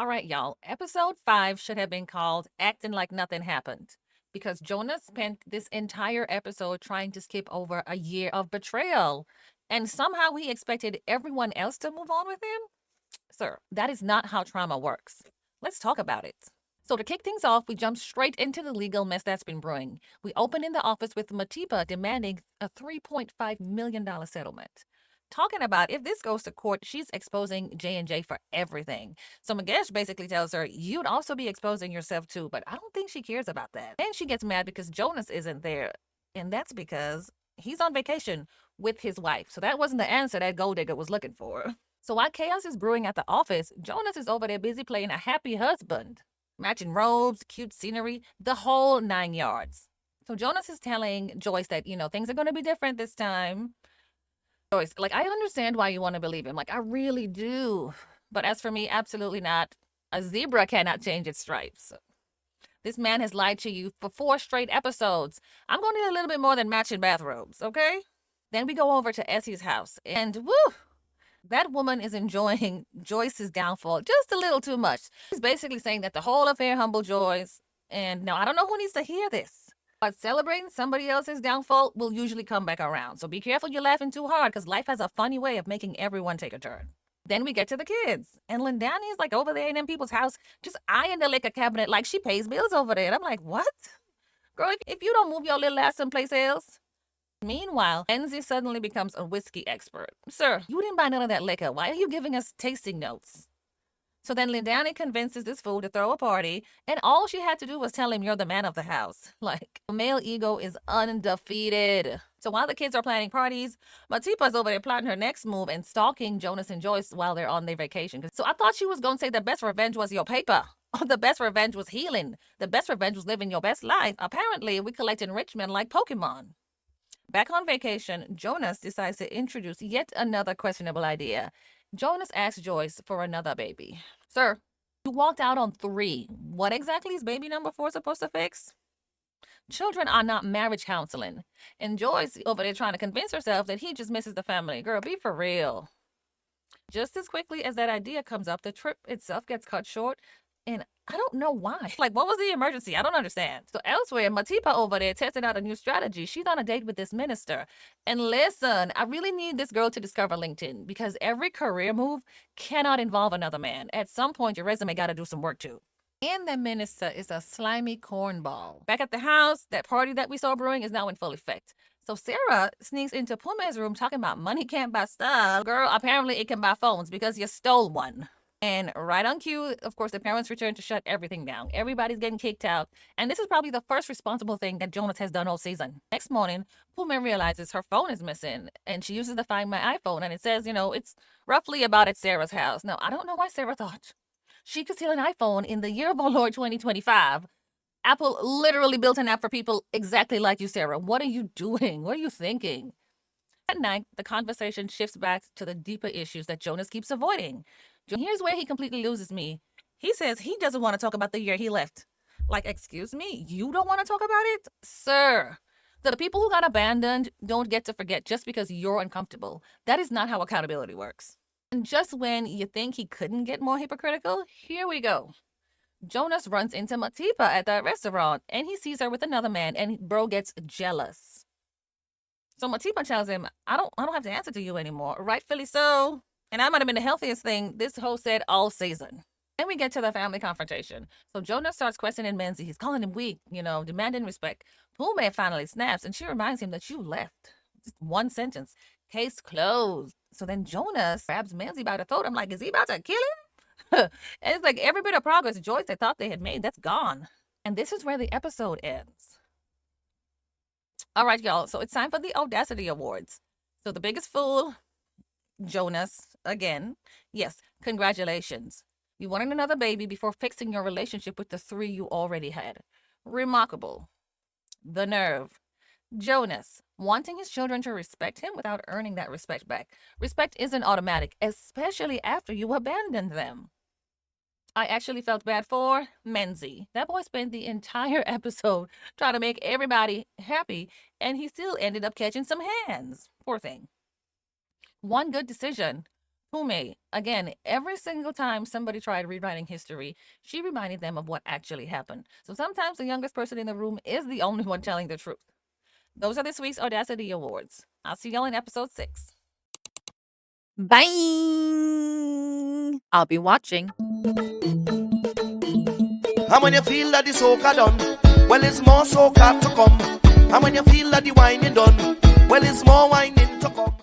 All right, y'all. Episode 5 should have been called Acting Like Nothing Happened because Jonas spent this entire episode trying to skip over a year of betrayal. And somehow he expected everyone else to move on with him? Sir, that is not how trauma works. Let's talk about it. So, to kick things off, we jump straight into the legal mess that's been brewing. We open in the office with Matipa demanding a $3.5 million settlement. Talking about if this goes to court, she's exposing J&J for everything. So Magesh basically tells her, you'd also be exposing yourself too, but I don't think she cares about that. And she gets mad because Jonas isn't there. And that's because he's on vacation with his wife. So that wasn't the answer that gold digger was looking for. So while chaos is brewing at the office, Jonas is over there busy playing a happy husband. Matching robes, cute scenery, the whole 9 yards. So Jonas is telling Joyce that, things are going to be different this time. Joyce, I understand why you want to believe him. I really do. But as for me, absolutely not. A zebra cannot change its stripes. This man has lied to you for 4 straight episodes. I'm going to need a little bit more than matching bathrobes, okay? Then we go over to Essie's house, and woo! That woman is enjoying Joyce's downfall just a little too much. She's basically saying that the whole affair humbled Joyce. And now I don't know who needs to hear this, but celebrating somebody else's downfall will usually come back around. So be careful you're laughing too hard because life has a funny way of making everyone take a turn. Then we get to the kids. And Lindani is over there in them people's house, just eyeing the liquor cabinet like she pays bills over there. And I'm like, what? Girl, if you don't move your little ass someplace else. Meanwhile, Enzi suddenly becomes a whiskey expert. Sir, you didn't buy none of that liquor. Why are you giving us tasting notes? So then Lindani convinces this fool to throw a party, and all she had to do was tell him you're the man of the house. Male ego is undefeated. So while the kids are planning parties, Matipa's over there plotting her next move and stalking Jonas and Joyce while they're on their vacation. So I thought she was going to say the best revenge was your paper. Or the best revenge was healing. The best revenge was living your best life. Apparently, we collect enrichment like Pokemon. Back on vacation, Jonas decides to introduce yet another questionable idea. Jonas asks Joyce for another baby. Sir, you walked out on 3. What exactly is baby number 4 supposed to fix? Children are not marriage counseling. And Joyce over there trying to convince herself that he just misses the family. Girl, be for real. Just as quickly as that idea comes up, the trip itself gets cut short. And I don't know why. What was the emergency? I don't understand. So elsewhere, Matipa over there testing out a new strategy. She's on a date with this minister. And listen, I really need this girl to discover LinkedIn because every career move cannot involve another man. At some point, your resume got to do some work too. And the minister is a slimy cornball. Back at the house, that party that we saw brewing is now in full effect. So Sarah sneaks into Pume's room talking about money can't buy stuff. Girl, apparently it can buy phones because you stole one. And right on cue, of course, the parents return to shut everything down. Everybody's getting kicked out. And this is probably the first responsible thing that Jonas has done all season. Next morning, Pume realizes her phone is missing. And she uses to find my iPhone. And it says, it's roughly about at Sarah's house. Now, I don't know why Sarah thought she could steal an iPhone in the year of our Lord 2025. Apple literally built an app for people exactly like you, Sarah. What are you doing? What are you thinking? At night, the conversation shifts back to the deeper issues that Jonas keeps avoiding. Here's where he completely loses me. He says he doesn't want to talk about the year he left. Excuse me, you don't want to talk about it? Sir, the people who got abandoned don't get to forget just because you're uncomfortable. That is not how accountability works. And just when you think he couldn't get more hypocritical, here we go. Jonas runs into Matipa at that restaurant, and he sees her with another man, and bro gets jealous. So Matipa tells him, I don't have to answer to you anymore. Rightfully so. And that might have been the healthiest thing this host said all season. Then we get to the family confrontation. So Jonas starts questioning Menzi. He's calling him weak, demanding respect. Pume finally snaps, and she reminds him that you left. Just one sentence. Case closed. So then Jonas grabs Menzi by the throat. I'm like, is he about to kill him? And it's every bit of progress Joyce they thought they had made, that's gone. And this is where the episode ends. All right, y'all. So it's time for the Audacity Awards. So the biggest fool, Jonas, again. Yes, congratulations. You wanted another baby before fixing your relationship with the 3 you already had. Remarkable. The nerve. Jonas, wanting his children to respect him without earning that respect back. Respect isn't automatic, especially after you abandoned them. I actually felt bad for Menzi. That boy spent the entire episode trying to make everybody happy, and he still ended up catching some hands. Poor thing. One good decision Pume, again, every single time somebody tried rewriting history, she reminded them of what actually happened. So sometimes the youngest person in the room is the only one telling the truth. Those are this week's Audacity Awards. I'll see y'all in episode 6. Bye. I'll be watching. And when you feel that the soca done, well, it's more soca to come. And when you feel that the whining done, well, it's more whining to come.